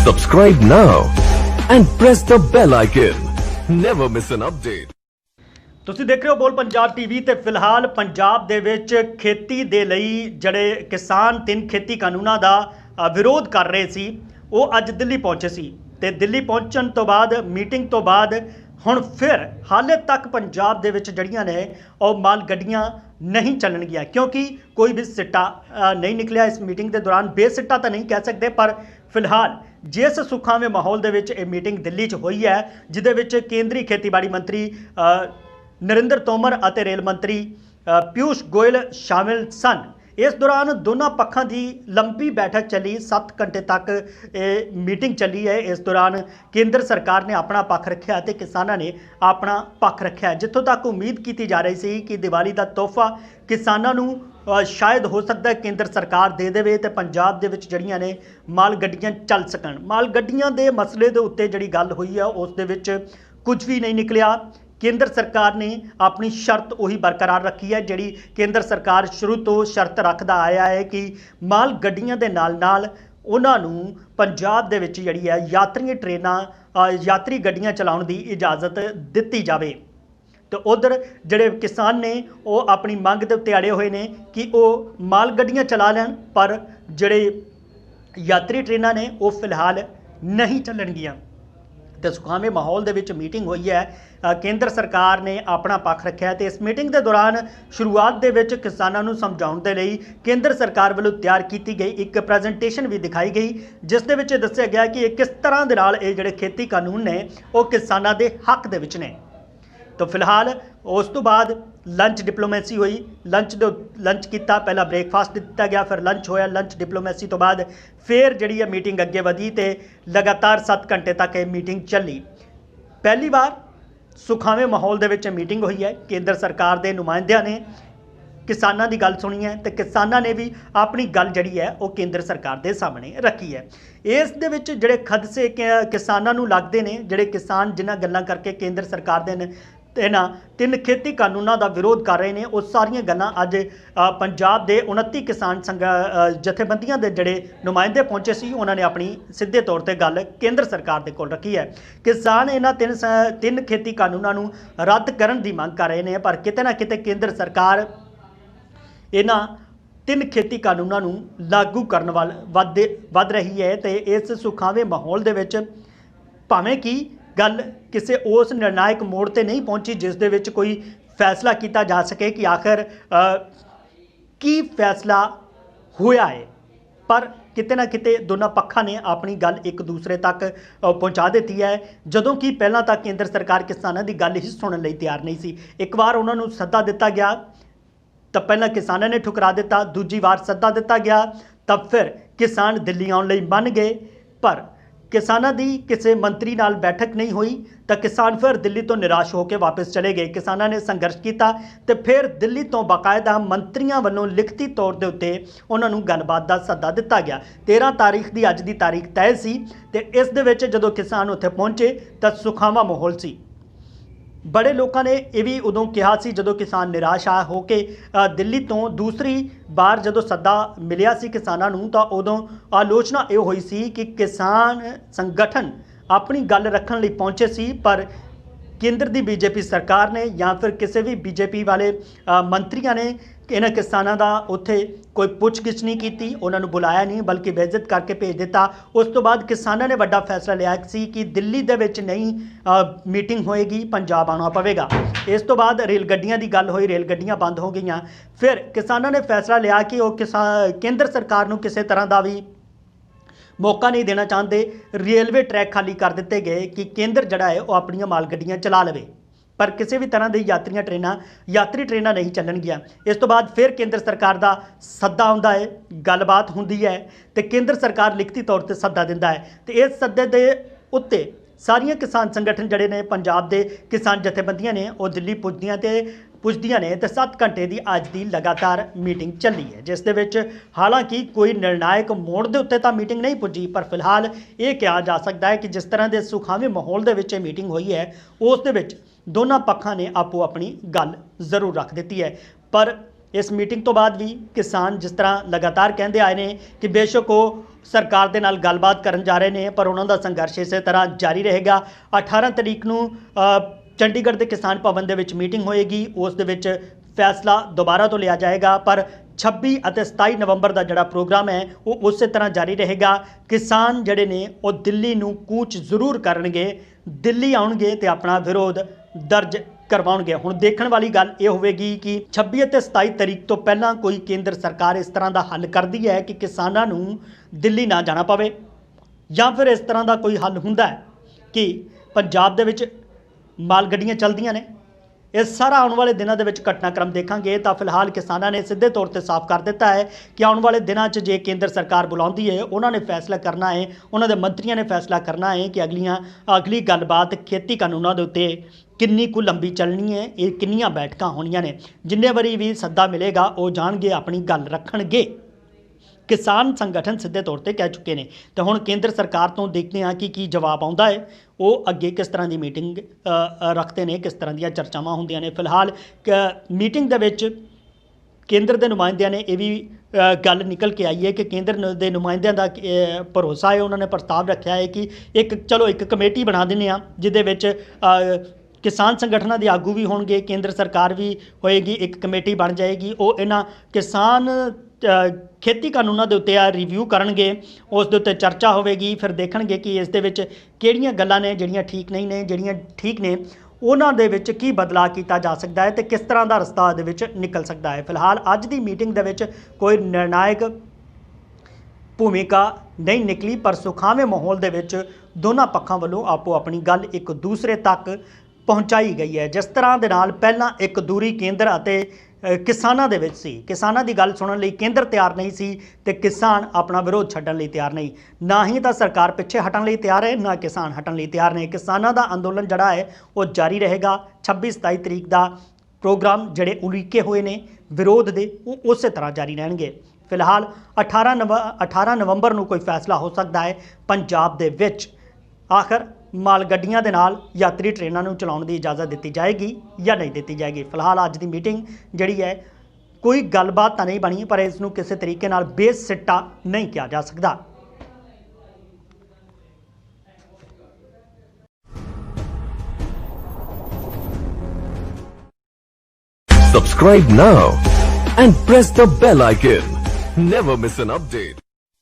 Subscribe now and press the bell icon. Never miss an update. ਤੁਸੀਂ ਦੇਖ ਰਹੇ ਹੋ ਬੋਲ ਪੰਜਾਬ ਟੀਵੀ ਤੇ ਫਿਲਹਾਲ ਪੰਜਾਬ ਦੇ ਵਿੱਚ ਖੇਤੀ ਦੇ ਲਈ ਜਿਹੜੇ ਕਿਸਾਨ 3 ਖੇਤੀ ਕਾਨੂੰਨਾਂ ਦਾ ਵਿਰੋਧ ਕਰ ਰਹੇ ਸੀ ਉਹ ਅੱਜ ਦਿੱਲੀ ਪਹੁੰਚੇ ਸੀ ਤੇ ਦਿੱਲੀ ਪਹੁੰਚਣ ਤੋਂ ਬਾਅਦ ਮੀਟਿੰਗ ਤੋਂ ਬਾਅਦ ਹੁਣ ਫਿਰ ਹਾਲੇ ਤੱਕ ਪੰਜਾਬ ਦੇ ਵਿੱਚ ਜਿਹੜੀਆਂ ਨੇ ਉਹ ਮਾਲ ਗੱਡੀਆਂ नहीं चलणगियां क्योंकि कोई भी सिट्टा नहीं निकलिया इस मीटिंग के दौरान। बेसिट्टा तो नहीं कह सकते पर फिलहाल जिस सुखावें माहौल दे विच ये मीटिंग दिल्ली च हुई है जिहदे विच केंद्रीय खेतीबाड़ी मंत्री नरेंद्र तोमर और रेल मंत्री पीयूष गोयल शामिल सन। इस दौरान दोनों पक्षों की लंबी बैठक चली, 7 घंटे तक ये मीटिंग चली है। इस दौरान केंद्र सरकार ने अपना पक्ष रखा तो किसानों ने अपना पक्ष रखा। जितों तक उम्मीद की जा रही सी कि दिवाली का तोहफा किसानों नूं शायद हो सकता है केंद्र सरकार दे देवे तो पंजाब दे विच जड़ियां ने माल गड्डियां चल सकन। माल गड्डियां दे मसले दे उत्ते जड़ी गल हुई है उस दे विच कुछ भी नहीं निकलिया। केंद्र सरकार ने अपनी शर्त उही बरकरार रखी है जिहड़ी केंद्र सरकार शुरू तो शर्त रखदा आया है कि माल गड्डियां दे नाल नाल उन्हां नूं पंजाब दे विच जिहड़ी है यात्री ट्रेनां यात्री गड्डियां चलाउण दी इजाज़त दित्ती जावे। तो उधर जिहड़े किसान ने वो अपनी मंग दे उत्ते अड़े हुए ने कि वो माल गड्डियां चला लैण पर जिहड़े यात्री ट्रेनां ने वो फिलहाल नहीं चलणगियां। तो सुखावे माहौल दे विच मीटिंग हुई है, केंद्र सरकार ने अपना पक्ष रखा है। तो इस मीटिंग के दौरान शुरुआत दे विच किसानों नूं समझाउण दे लई केंद्र सरकार वालों तैयार की गई एक प्रैजेंटेशन भी दिखाई गई जिस दे विच दस्सिया गया कि किस तरह दे नाल ये जिहड़े खेती कानून ने वो किसानों के हक दे विच ने। तो फिलहाल उस तो बाद लंच डिप्लोमेसी हुई, लंच किया, पहला ब्रेकफास्ट दिता गया, फिर लंच होया, लंच डिप्लोमेसी तो बाद फिर जिहड़ी है मीटिंग अगे वधी तो लगातार 7 घंटे तक ये मीटिंग चली। पहली बार सुखावे माहौल दे विच मीटिंग हुई है, केंद्र सरकार के नुमाइंदियां ने किसानों की गल सुनी है तो किसानों ने भी अपनी गल जिहड़ी है वो केंद्र सरकार के सामने रखी है। इस दे विच जिहड़े खदसे किसानों नूं लगदे ने, जिहड़े किसान जिन्हां गल्लां करके केंद्र सरकार दे इन्हां 3 खेती कानूनों का विरोध कर रहे हैं वो सारियां गल्लां अज पंजाब के 29 किसान जथेबंदियां दे जिहड़े नुमाइंदे पहुंचे सी उन्होंने अपनी सीधे तौर पर गल केंद्र सरकार के कोल रखी है। किसान इन्हां 3 खेती कानूनों नूं रद्द करन दी मंग कर रहे हैं पर किते ना किते केंद्र सरकार इन्हां 3 खेती कानूनों नूं लागू करन वाल वध रही है। तो इस सुखावे माहौल दे विच भावें कि गल किसी उस निर्णायक मोड़ ते नहीं पहुंची जिस दे विच कोई फैसला किया जा सके कि आखिर की फैसला होया है, पर किते ना किते दोनों पक्षों ने अपनी गल एक दूसरे तक पहुँचा दी है। जदों कि पहलां तक केंद्र सरकार किसानों की गल ही सुनने लई तैयार नहीं सी। एक बार उन्होंने सद्दा दिता गया तो पहला किसानों ने ठुकरा दिता, दूजी बार सद्दा दिता गया तब फिर किसान दिल्ली आने लई मन गए पर किसानों की किसी मंत्री नाल बैठक नहीं हुई तो किसान फिर दिल्ली तो निराश होकर वापस चले गए। किसानों ने संघर्ष किया तो फिर दिल्ली तो बाकायदा मंत्रियों वालों लिखती तौर के उत्ते उन्होंने गलबात का सद्दा दिता गया। 13 तारीख की अज की तारीख तय सी ते इस दे विच जदों किसान उत्थे पहुंचे तो सुखावा माहौल सी। बड़े लोगों ने यह भी उदों कहा सी जदों किसान निराश आ होके दिल्ली तो दूसरी बार जदों सद्दा मिलिया सी किसानों नूं तो उदों आलोचना ये हुई सी कि किसान संगठन अपनी गल रखने लई पहुंचे सी पर केंद्र की बीजेपी सरकार ने या फिर किसी भी बीजेपी वाले मंत्रियों ने इन्हां किसानों का उत्थे कोई पुछगिछ नहीं की, उन्होंने बुलाया नहीं बल्कि बेइज्जत करके भेज दिता। उस तो बाद किसानों ने बड़ा फैसला लिया सी कि दिल्ली दे विच नहीं मीटिंग होएगी, पंजाब आना पवेगा। इस तो बाद रेल गड्डियां की गल हुई, रेल गड्डियां बंद हो गई। फिर किसानों ने फैसला लिया कि वो केंद्र सरकार नूं किसी तरह का भी मौका नहीं देना चाहते, रेलवे ट्रैक खाली कर दिते गए कि केंद्र जड़ा है वो अपनी माल गड्डियां चला लवे पर किसी भी तरह की यात्री ट्रेनां नहीं चलणगियां। इस तो बाद फिर केंद्र सरकार का सद्दा आउंदा है, गलबात हुंदी है तो केंद्र सरकार लिखती तौर पर सद्दा दिंदा है। तो इस सद्दे दे उत्ते सारियां किसान संगठन जड़े ने पंजाब के किसान जथेबंदियां ने वो दिल्ली पुजदियां ने तो 7 घंटे की अज की लगातार मीटिंग चली है जिस दे विच हालांकि कोई निर्णायक मोड़ के उत्ते तो मीटिंग नहीं पुजी पर फिलहाल ये कहा जा सकता है कि जिस तरह के सुखावे माहौल दे विच मीटिंग हुई है उस दे विच दोनों पक्षों ने आपो अपनी गल जरूर रख दी है। पर ਇਸ ਮੀਟਿੰਗ ਤੋਂ ਬਾਅਦ ਵੀ ਕਿਸਾਨ ਜਿਸ ਤਰ੍ਹਾਂ ਲਗਾਤਾਰ ਕਹਿੰਦੇ ਆਏ ਨੇ ਕਿ ਬੇਸ਼ੱਕ ਉਹ ਸਰਕਾਰ ਦੇ ਨਾਲ ਗੱਲਬਾਤ ਕਰਨ ਜਾ ਰਹੇ ਨੇ, ਪਰ ਉਹਨਾਂ ਦਾ ਸੰਘਰਸ਼ ਇਸੇ ਤਰ੍ਹਾਂ ਜਾਰੀ ਰਹੇਗਾ। 18 ਤਰੀਕ ਨੂੰ ਚੰਡੀਗੜ੍ਹ ਦੇ ਕਿਸਾਨ ਭਵਨ ਦੇ ਵਿੱਚ ਮੀਟਿੰਗ ਹੋਏਗੀ, ਉਸ ਦੇ ਵਿੱਚ ਫੈਸਲਾ ਦੁਬਾਰਾ ਤੋਂ ਲਿਆ ਜਾਏਗਾ। ਪਰ 26 ਅਤੇ 27 ਨਵੰਬਰ ਦਾ ਜਿਹੜਾ ਪ੍ਰੋਗਰਾਮ ਹੈ ਉਹ ਉਸੇ ਤਰ੍ਹਾਂ ਜਾਰੀ ਰਹੇਗਾ। ਕਿਸਾਨ ਜਿਹੜੇ ਨੇ ਉਹ ਦਿੱਲੀ ਨੂੰ ਕੂਚ ਜ਼ਰੂਰ ਕਰਨਗੇ, ਦਿੱਲੀ ਆਉਣਗੇ ਤੇ ਆਪਣਾ ਵਿਰੋਧ ਦਰਜ ਕਰਵਾਉਣਗੇ। ਹੁਣ ਦੇਖਣ ਵਾਲੀ ਗੱਲ ਇਹ ਹੋਵੇਗੀ ਕਿ 26 ਅਤੇ 27 ਤਰੀਕ ਤੋਂ ਪਹਿਲਾਂ ਕੋਈ ਕੇਂਦਰ ਸਰਕਾਰ ਇਸ ਤਰ੍ਹਾਂ ਦਾ ਹੱਲ ਕਰਦੀ ਹੈ ਕਿ ਕਿਸਾਨਾਂ ਨੂੰ ਦਿੱਲੀ ਨਾ ਜਾਣਾ ਪਵੇ, ਜਾਂ ਫਿਰ ਇਸ ਤਰ੍ਹਾਂ ਦਾ ਕੋਈ ਹੱਲ ਹੁੰਦਾ ਹੈ ਕਿ ਪੰਜਾਬ ਦੇ ਵਿੱਚ ਮਾਲ ਗੱਡੀਆਂ ਚੱਲਦੀਆਂ ਨੇ। ਇਹ ਸਾਰਾ ਆਉਣ ਵਾਲੇ ਦਿਨਾਂ ਦੇ ਵਿੱਚ ਘਟਨਾਕ੍ਰਮ ਦੇਖਾਂਗੇ। ਤਾਂ ਫਿਲਹਾਲ ਕਿਸਾਨਾਂ ਨੇ ਸਿੱਧੇ ਤੌਰ ਤੇ ਸਾਫ਼ ਕਰ ਦਿੱਤਾ ਹੈ ਕਿ ਆਉਣ ਵਾਲੇ ਦਿਨਾਂ 'ਚ ਜੇ ਕੇਂਦਰ ਸਰਕਾਰ ਬੁਲਾਉਂਦੀ ਹੈ, ਉਹਨਾਂ ਨੇ ਫੈਸਲਾ ਕਰਨਾ ਹੈ, ਉਹਨਾਂ ਦੇ ਮੰਤਰੀਆਂ ਨੇ ਫੈਸਲਾ ਕਰਨਾ ਹੈ ਕਿ ਅਗਲੀ ਗੱਲਬਾਤ ਖੇਤੀ ਕਾਨੂੰਨਾਂ ਦੇ ਉੱਤੇ ਕਿੰਨੀ ਕੁ ਲੰਬੀ ਚੱਲਣੀ ਹੈ, ਇਹ ਕਿੰਨੀਆਂ ਬੈਠਕਾਂ ਹੋਣੀਆਂ ਨੇ। ਜਿੰਨੇ ਵਾਰੀ ਵੀ ਸੱਦਾ ਮਿਲੇਗਾ ਉਹ ਜਾਣਗੇ, ਆਪਣੀ ਗੱਲ ਰੱਖਣਗੇ। ਕਿਸਾਨ ਸੰਗਠਨ ਸਿੱਧੇ ਤੌਰ ਤੇ ਕਹਿ ਚੁੱਕੇ ਨੇ। ਤੇ ਹੁਣ ਕੇਂਦਰ ਸਰਕਾਰ ਤੋਂ ਦੇਖਦੇ ਹਾਂ ਕਿ ਕੀ ਜਵਾਬ ਆਉਂਦਾ ਹੈ, ਉਹ ਅੱਗੇ ਕਿਸ ਤਰ੍ਹਾਂ ਦੀ ਮੀਟਿੰਗ ਰੱਖਦੇ ਨੇ, ਕਿਸ ਤਰ੍ਹਾਂ ਦੀਆਂ ਚਰਚਾਵਾਂ ਹੁੰਦੀਆਂ ਨੇ। ਫਿਲਹਾਲ ਮੀਟਿੰਗ ਦੇ ਵਿੱਚ ਕੇਂਦਰ ਦੇ ਨੁਮਾਇੰਦਿਆਂ ਨੇ ਇਹ ਵੀ ਗੱਲ ਨਿਕਲ ਕੇ ਆਈ ਹੈ ਕਿ ਕੇਂਦਰ ਦੇ ਨੁਮਾਇੰਦਿਆਂ ਦਾ ਭਰੋਸਾ ਹੈ, ਉਹਨਾਂ ਨੇ ਪ੍ਰਸਤਾਵ ਰੱਖਿਆ ਹੈ ਕਿ ਇੱਕ ਕਮੇਟੀ ਬਣਾ ਦਿੰਦੇ ਹਾਂ ਜਿਹਦੇ ਵਿੱਚ ਕਿਸਾਨ ਸੰਗਠਨਾਂ ਦੇ ਆਗੂ ਵੀ ਹੋਣਗੇ, ਕੇਂਦਰ ਸਰਕਾਰ ਵੀ ਹੋਏਗੀ, ਇੱਕ ਕਮੇਟੀ ਬਣ ਜਾਏਗੀ। ਉਹ ਇਹਨਾਂ ਕਿਸਾਨ ਖੇਤੀ ਕਾਨੂੰਨਾਂ ਦੇ ਉੱਤੇ ਰਿਵਿਊ ਕਰਨਗੇ, ਉਸ ਦੇ ਉੱਤੇ ਚਰਚਾ ਹੋਵੇਗੀ। ਫਿਰ ਦੇਖਣਗੇ ਕਿ ਇਸ ਦੇ ਵਿੱਚ ਕਿਹੜੀਆਂ ਗੱਲਾਂ ਨੇ ਜਿਹੜੀਆਂ ਠੀਕ ਨਹੀਂ ਨੇ, ਜਿਹੜੀਆਂ ਠੀਕ ਨੇ ਉਹਨਾਂ ਦੇ ਵਿੱਚ ਕੀ ਬਦਲਾਅ ਕੀਤਾ ਜਾ ਸਕਦਾ ਹੈ ਤੇ ਕਿਸ ਤਰ੍ਹਾਂ ਦਾ ਰਸਤਾ ਉਹਦੇ ਵਿੱਚ ਨਿਕਲ ਸਕਦਾ ਹੈ। ਫਿਲਹਾਲ ਅੱਜ ਦੀ ਮੀਟਿੰਗ ਦੇ ਵਿੱਚ ਕੋਈ ਨਿਰਣਾਇਕ ਭੂਮਿਕਾ ਨਹੀਂ ਨਿਕਲੀ, ਪਰ ਸੁਖਾਵੇਂ ਮਾਹੌਲ ਦੇ ਵਿੱਚ ਦੋਨਾਂ ਪੱਖਾਂ ਵੱਲੋਂ ਆਪੋ ਆਪਣੀ ਗੱਲ ਇੱਕ ਦੂਸਰੇ ਤੱਕ ਪਹੁੰਚਾਈ ਗਈ ਹੈ। ਜਿਸ ਤਰ੍ਹਾਂ ਦੇ ਨਾਲ ਪਹਿਲਾਂ ਇੱਕ ਦੂਰੀ ਕੇਂਦਰ ਅਤੇ ਕਿਸਾਨਾਂ ਦੇ ਵਿੱਚ ਸੀ, ਕਿਸਾਨਾਂ ਦੀ ਗੱਲ ਸੁਣਨ ਲਈ ਕੇਂਦਰ ਤਿਆਰ ਨਹੀਂ ਸੀ ਤੇ ਕਿਸਾਨ ਆਪਣਾ ਵਿਰੋਧ ਛੱਡਣ ਲਈ ਤਿਆਰ ਨਹੀਂ। ਨਾ ਹੀ ਤਾਂ ਸਰਕਾਰ ਪਿੱਛੇ ਹਟਣ ਲਈ ਤਿਆਰ ਹੈ, ਨਾ ਕਿਸਾਨ ਹਟਣ ਲਈ ਤਿਆਰ ਨੇ। ਕਿਸਾਨਾਂ ਦਾ ਅੰਦੋਲਨ ਜਿਹੜਾ ਹੈ ਉਹ ਜਾਰੀ ਰਹੇਗਾ। 26-27 ਤਰੀਕ ਦਾ ਪ੍ਰੋਗਰਾਮ ਜਿਹੜੇ ਉਲੀਕੇ ਹੋਏ ਨੇ ਵਿਰੋਧ ਦੇ, ਉਹ ਉਸੇ ਤਰ੍ਹਾਂ ਜਾਰੀ ਰਹਿਣਗੇ। ਫਿਲਹਾਲ 18 ਨਵੰਬਰ ਨੂੰ ਕੋਈ ਫੈਸਲਾ ਹੋ ਸਕਦਾ ਹੈ ਪੰਜਾਬ ਦੇ ਵਿੱਚ। ਆਖਰ ਮਾਲ ਗੱਡੀਆਂ ਦੇ ਨਾਲ ਯਾਤਰੀ ਟ੍ਰੇਨਾਂ ਨੂੰ ਚਲਾਉਣ ਦੀ ਇਜਾਜ਼ਤ ਦਿੱਤੀ ਜਾਏਗੀ ਜਾਂ ਨਹੀਂ ਦਿੱਤੀ ਜਾਏਗੀ। ਫਿਲਹਾਲ ਅੱਜ ਦੀ ਮੀਟਿੰਗ ਜਿਹੜੀ ਹੈ ਕੋਈ ਗੱਲਬਾਤ ਤਾਂ ਨਹੀਂ ਬਣੀ, ਪਰ ਇਸ ਨੂੰ ਕਿਸੇ ਤਰੀਕੇ ਨਾਲ ਬੇਸਿੱਟਾ ਨਹੀਂ ਕਿਹਾ ਜਾ ਸਕਦਾ। Subscribe now and press the bell icon. Never miss an update.